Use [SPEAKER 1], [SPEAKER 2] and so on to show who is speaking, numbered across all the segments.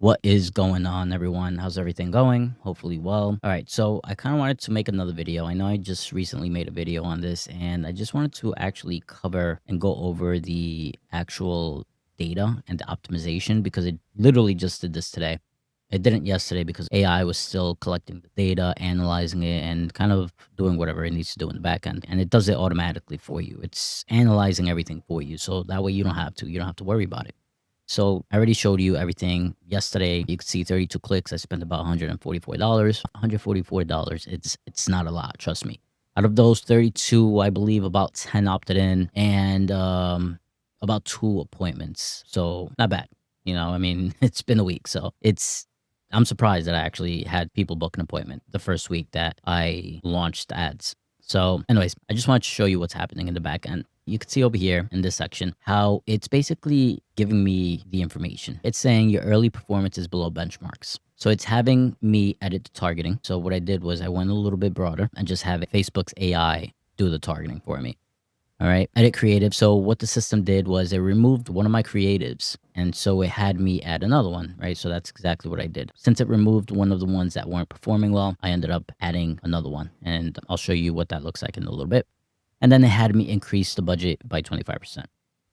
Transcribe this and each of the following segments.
[SPEAKER 1] What is going on, everyone? How's everything going? Hopefully well. All right, so I kind of wanted to make another video. I know I just recently made a video on this, and I just wanted to actually cover and go over the actual data and the optimization because it literally just did this today. It didn't yesterday because AI was still collecting the data, analyzing it, and kind of doing whatever it needs to do in the back end. And it does it automatically for you. It's analyzing everything for you. So that way you don't have to. You don't have to worry about it. So I already showed you everything yesterday. You could see 32 clicks. I spent about $144. $144. It's not a lot, trust me. Out of those 32, I believe about 10 opted in and about 2 appointments. So not bad. I mean, it's been a week, so I'm surprised that I actually had people book an appointment the first week that I launched ads. So anyways, I just wanted to show you what's happening in the back end. You can see over here in this section how it's basically giving me the information. It's saying your early performance is below benchmarks. So it's having me edit the targeting. So what I did was I went a little bit broader and just have Facebook's AI do the targeting for me. All right, edit creative. So what the system did was it removed one of my creatives. And so it had me add another one, right? So that's exactly what I did. Since it removed one of the ones that weren't performing well, I ended up adding another one. And I'll show you what that looks like in a little bit. And then it had me increase the budget by 25%. All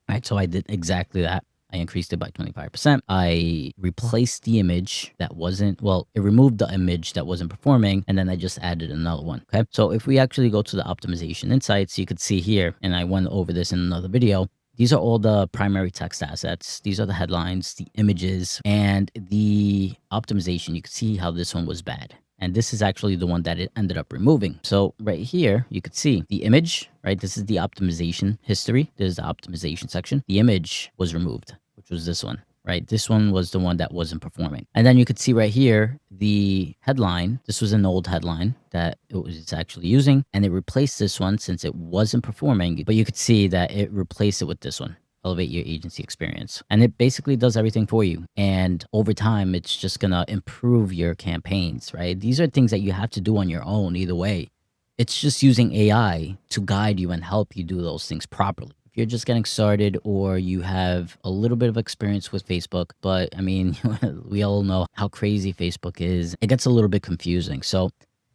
[SPEAKER 1] right, so I did exactly that. I increased it by 25%. I replaced the image that wasn't, well, it removed the image that wasn't performing, and then I just added another one, okay? So if we actually go to the optimization insights, you could see here, and I went over this in another video, these are all the primary text assets. These are the headlines, the images, and the optimization. You can see how this one was bad. And this is actually the one that it ended up removing. So right here, you could see the image, right? This is the optimization history. This is the optimization section. The image was removed, which was this one, right? This one was the one that wasn't performing. And then you could see right here, the headline. This was an old headline that it was actually using, and it replaced this one since it wasn't performing. But you could see that it replaced it with this one. Elevate your agency experience. And it basically does everything for you. And over time, it's just going to improve your campaigns, right? These are things that you have to do on your own either way. It's just using AI to guide you and help you do those things properly. If you're just getting started or you have a little bit of experience with Facebook, but I mean, we all know how crazy Facebook is. It gets a little bit confusing. So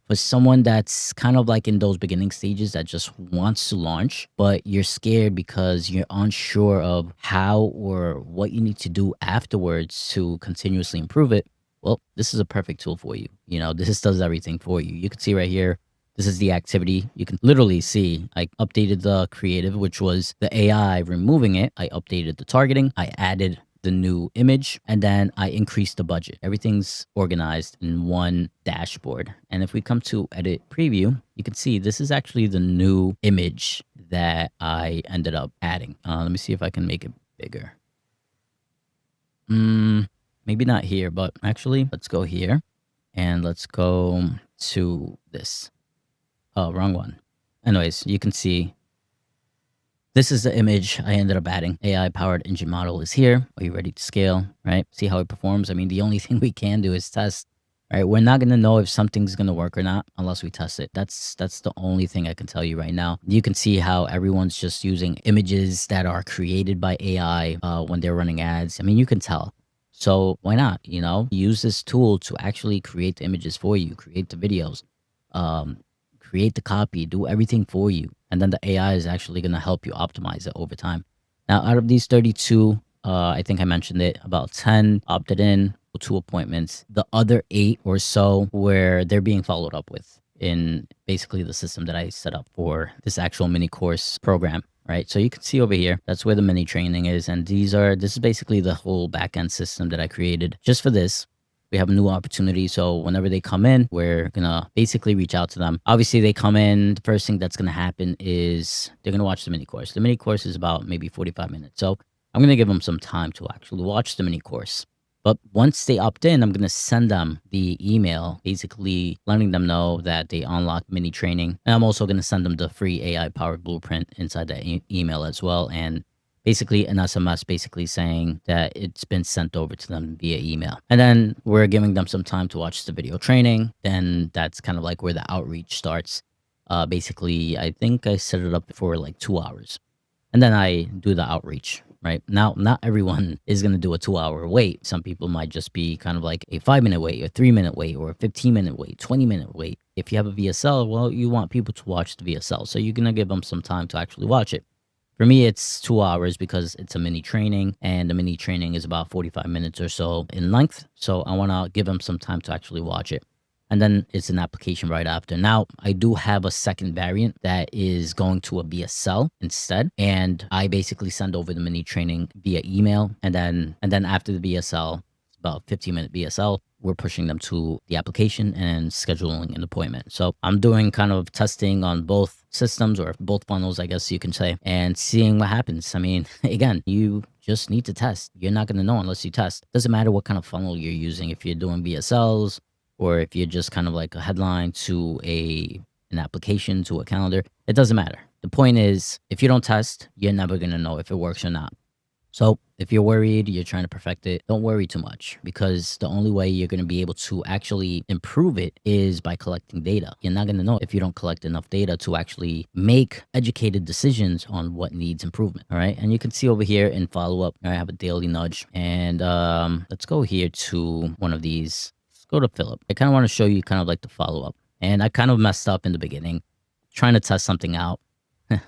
[SPEAKER 1] for someone that's kind of like in those beginning stages that just wants to launch, but you're scared because you're unsure of how or what you need to do afterwards to continuously improve it, well, this is a perfect tool for you. This does everything for you. You can see right here, this is the activity. You can literally see I updated the creative, which was the AI removing it. I updated the targeting. I added the new image, and then I increased the budget. Everything's organized in one dashboard. And if we come to edit preview, you can see this is actually the new image that I ended up adding. Let me see if I can make it bigger. Maybe not here, but actually let's go here and let's go to this. Oh, wrong one. Anyways, you can see this is the image I ended up adding. AI-powered engine model is here. Are you ready to scale, right? See how it performs? I mean, the only thing we can do is test, right? We're not going to know if something's going to work or not unless we test it. That's the only thing I can tell you right now. You can see how everyone's just using images that are created by AI when they're running ads. I mean, you can tell. So why not, use this tool to actually create the images for you, create the videos, create the copy, do everything for you. And then the AI is actually going to help you optimize it over time. Now, out of these 32, I think I mentioned it, about 10 opted in, 2 appointments. The other 8 or so where they're being followed up with in basically the system that I set up for this actual mini course program, right? So you can see over here, that's where the mini training is. And this is basically the whole backend system that I created just for this. We have a new opportunity. So whenever they come in, we're going to basically reach out to them. Obviously, they come in. The first thing that's going to happen is they're going to watch the mini course. The mini course is about maybe 45 minutes. So I'm going to give them some time to actually watch the mini course. But once they opt in, I'm going to send them the email, basically letting them know that they unlocked mini training. And I'm also going to send them the free AI-powered blueprint inside that email as well. And basically an SMS basically saying that it's been sent over to them via email. And then we're giving them some time to watch the video training. Then that's kind of like where the outreach starts. Basically, I think I set it up for like 2 hours. And then I do the outreach. right? Now, not everyone is going to do a 2-hour wait. Some people might just be kind of like a 5-minute wait, a 3-minute wait, or a 15-minute wait, 20-minute wait. If you have a VSL, well, you want people to watch the VSL. So you're going to give them some time to actually watch it. For me, it's 2 hours because it's a mini training, and the mini training is about 45 minutes or so in length. So I want to give them some time to actually watch it. And then it's an application right after. Now, I do have a second variant that is going to a VSL instead. And I basically send over the mini training via email. And then after the VSL, about 15-minute VSL, we're pushing them to the application and scheduling an appointment. So I'm doing kind of testing on both systems, or both funnels, I guess you can say, and seeing what happens. I mean, again, you just need to test. You're not going to know unless you test. Doesn't matter what kind of funnel you're using. If you're doing VSLs, or if you're just kind of like a headline to an application, to a calendar, it doesn't matter. The point is, if you don't test, you're never going to know if it works or not. So if you're worried, you're trying to perfect it, don't worry too much, because the only way you're going to be able to actually improve it is by collecting data. You're not going to know if you don't collect enough data to actually make educated decisions on what needs improvement. All right. And you can see over here in follow-up, I have a daily nudge, and let's go here to one of these. Let's go to Philip. I kind of want to show you kind of like the follow-up, and I kind of messed up in the beginning trying to test something out.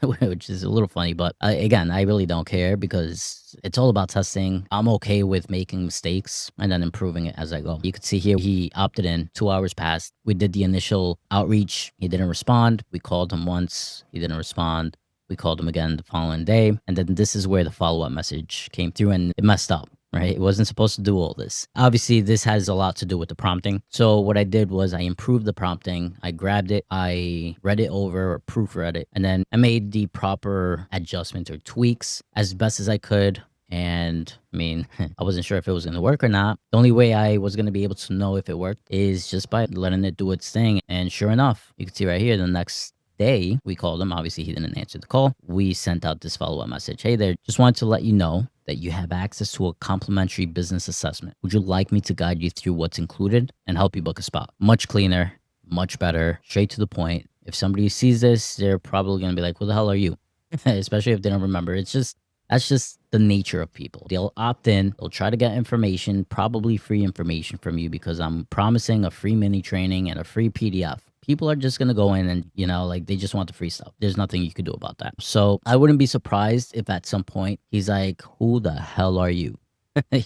[SPEAKER 1] Which is a little funny, but again, I really don't care because it's all about testing. I'm okay with making mistakes and then improving it as I go. You can see here, he opted in, 2 hours passed. We did the initial outreach. He didn't respond. We called him once. He didn't respond. We called him again the following day. And then this is where the follow-up message came through, and it messed up. Right? It wasn't supposed to do all this. Obviously, this has a lot to do with the prompting. So what I did was I improved the prompting. I grabbed it, I read it over or proofread it, and then I made the proper adjustments or tweaks as best as I could. And I mean, I wasn't sure if it was going to work or not. The only way I was going to be able to know if it worked is just by letting it do its thing. And sure enough, you can see right here, the next day we called him. Obviously, he didn't answer the call. We sent out this follow-up message. Hey there, just wanted to let you know that you have access to a complimentary business assessment. Would you like me to guide you through what's included and help you book a spot? Much cleaner, much better, straight to the point. If somebody sees this, they're probably going to be like, who the hell are you? Especially if they don't remember. That's just the nature of people. They'll opt in, they'll try to get information, probably free information from you, because I'm promising a free mini training and a free PDF. People are just going to go in and, like, they just want the free stuff. There's nothing you could do about that. So I wouldn't be surprised if at some point he's like, who the hell are you?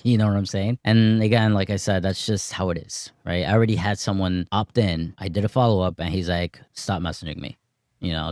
[SPEAKER 1] You know what I'm saying? And again, like I said, that's just how it is, right? I already had someone opt in. I did a follow-up and he's like, stop messaging me.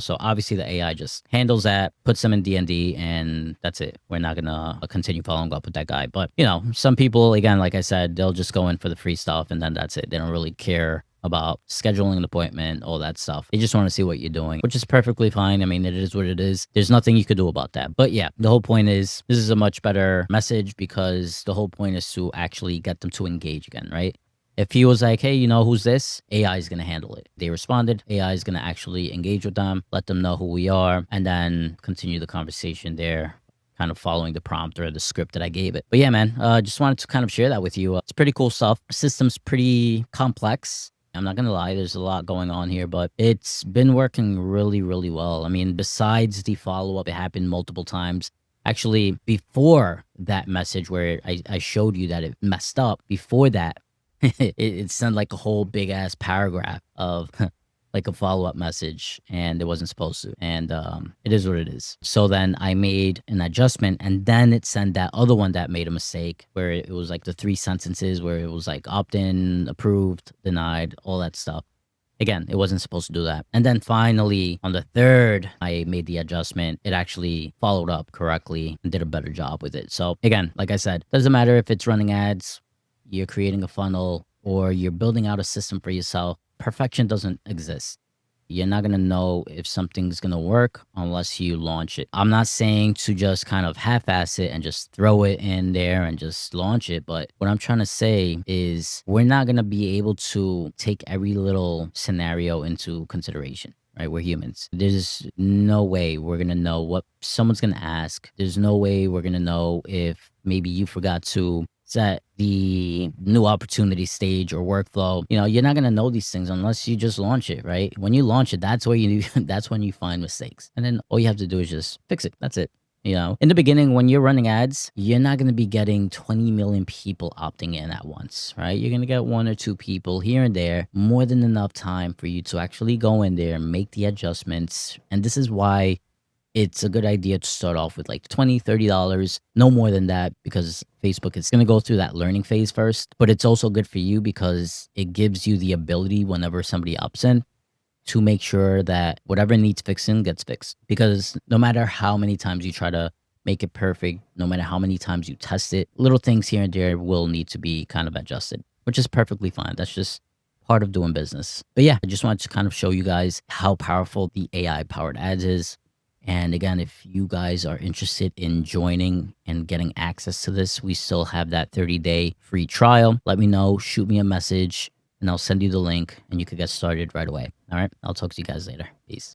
[SPEAKER 1] So obviously the AI just handles that, puts them in D&D, and that's it. We're not going to continue following up with that guy. But, some people, again, like I said, they'll just go in for the free stuff and then that's it. They don't really care about scheduling an appointment, all that stuff. They just want to see what you're doing, which is perfectly fine. I mean, it is what it is. There's nothing you could do about that. But yeah, the whole point is this is a much better message, because the whole point is to actually get them to engage again, right? If he was like, hey, who's this? AI is going to handle it. They responded. AI is going to actually engage with them, let them know who we are, and then continue the conversation there, kind of following the prompt or the script that I gave it. But yeah, man, just wanted to kind of share that with you. It's pretty cool stuff. System's pretty complex. I'm not going to lie, there's a lot going on here, but it's been working really, really well. I mean, besides the follow-up, it happened multiple times. Actually, before that message where I showed you that it messed up, before that, it sent like a whole big ass paragraph of like a follow-up message, and it wasn't supposed to. And it is what it is. So then I made an adjustment, and then it sent that other one that made a mistake, where it was like the 3 sentences where it was like opt-in, approved, denied, all that stuff. Again, it wasn't supposed to do that. And then finally, on the 3rd, I made the adjustment. It actually followed up correctly and did a better job with it. So again, like I said, doesn't matter if it's running ads, you're creating a funnel, or you're building out a system for yourself. Perfection doesn't exist. You're not going to know if something's going to work unless you launch it. I'm not saying to just kind of half-ass it and just throw it in there and just launch it. But what I'm trying to say is we're not going to be able to take every little scenario into consideration. Right? We're humans. There's no way we're going to know what someone's going to ask. There's no way we're going to know if maybe you forgot to set the new opportunity stage or workflow. You're not going to know these things unless you just launch it, right? When you launch it, that's when you find mistakes. And then all you have to do is just fix it. That's it. In the beginning, when you're running ads, you're not going to be getting 20 million people opting in at once, right? You're going to get one or two people here and there, more than enough time for you to actually go in there, make the adjustments. And this is why it's a good idea to start off with like $20, $30, no more than that, because Facebook is going to go through that learning phase first. But it's also good for you because it gives you the ability whenever somebody opts in to make sure that whatever needs fixing gets fixed. Because no matter how many times you try to make it perfect, no matter how many times you test it, little things here and there will need to be kind of adjusted, which is perfectly fine. That's just part of doing business. But yeah, I just wanted to kind of show you guys how powerful the AI powered ads is. And again, if you guys are interested in joining and getting access to this, we still have that 30-day free trial. Let me know, shoot me a message, and I'll send you the link and you could get started right away. All right. I'll talk to you guys later. Peace.